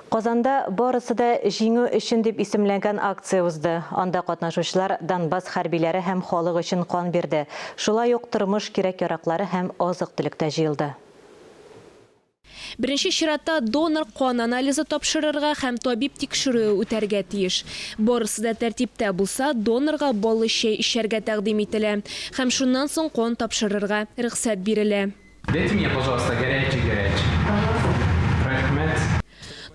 Казанда барысы да жиңу үшін деп исемленген акция узды. Анда катнашучылар Донбасс хәрбиләре һәм халык өчен кан бирде. Шулай ук тормыш кирәк-яраклары һәм азык-түлек җыелды. Бірінші ширатта донор кан анализы тапшырырга һәм табиб тикшерүе үтәргә тиеш. Барысы да тәртиптә булса, донорга баллы чәй эчәргә тәкъдим ителә һәм шуннан соң кан тапшырырга рөхсәт бирелә. Дайте мне, пожалуйста, горячий. Рахмет.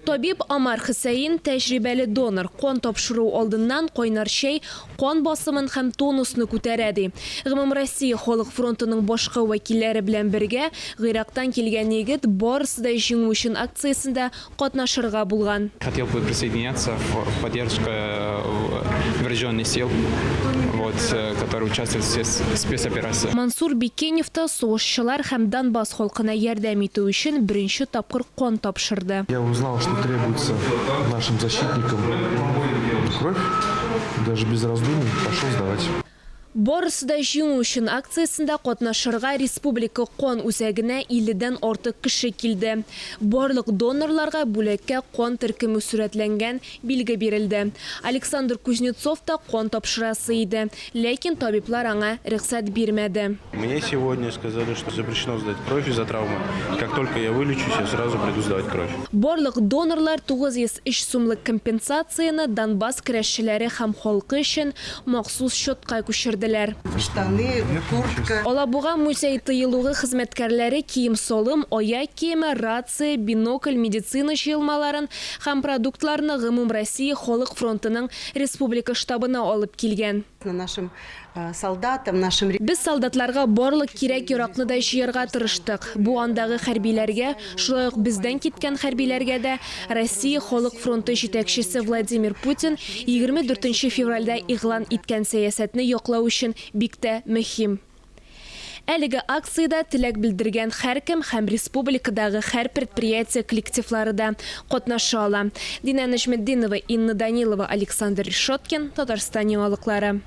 Табиб Амар Хусейн тәҗрибәле донор кан тапшыру алдыннан кайнар чәй кан басымын һәм тонусны күтәрә. Гомум Россия халык фронтының башка вәкилләре белән бергә Гыйрактан килгән егет барысы да җиңү өчен акциясендә катнашырга булган. Хотел бы присоединяться в поддержку вооруженных сил, которые участвуют в спецоперации. Мансур Бикенев та сугышчылар һәм Донбасс халкына ярдәм итү өчен беренче тапкыр кан тапшырды. Я узнал, что требуется нашим защитникам кровь, даже без раздумий пошел сдавать. Барысы да җиңү өчен акциясендә катнашырга республика кан үзәгенә 50-дән артык кеше килде. Барлык донорларга бүлеккә кан төркеме сурәтләнгән билге бирелде. Александр Кузнецов та кан тапшырасы иде, ләкин табиблар аңа рөхсәт бирмәде. Мне сегодня сказали, что запрещено сдать кровь из-за травмы. Как только я вылечусь, я сразу приду сдавать кровь. Барлык донорлар 903 сумлык компенсацияны Донбасс көрәшчеләре һәм халкы өчен махсус счетка күчерде. Штаны, куртка. Алабуга музей тыелуы хезмәткәрләре кием салым, аяк киеме, рация, бинокль, медицина җыелмаларын һәм продуктларны гомум Россия халык фронтының республика штабына алып килгән. Нашим солдатам, нашим... Без солдатларга барлык кирәк-яракны да җыярга тырыштык. Бу андагы хәрбиләргә, шулай ук бездән киткән хәрбиләргә дә Россия халык фронты җитәкчесе Владимир Путин 24 февральдә игълан иткән сәясәтне яклау өчен бик тә мөһим. Әлеге акцияда теләк белдергән һәркем һәм республикадагы һәр предприятие коллективлары да катнаша ала. Динә Нәҗметдинова, Инна Данилова, Александр Решоткин, Татарстан яңалыклары.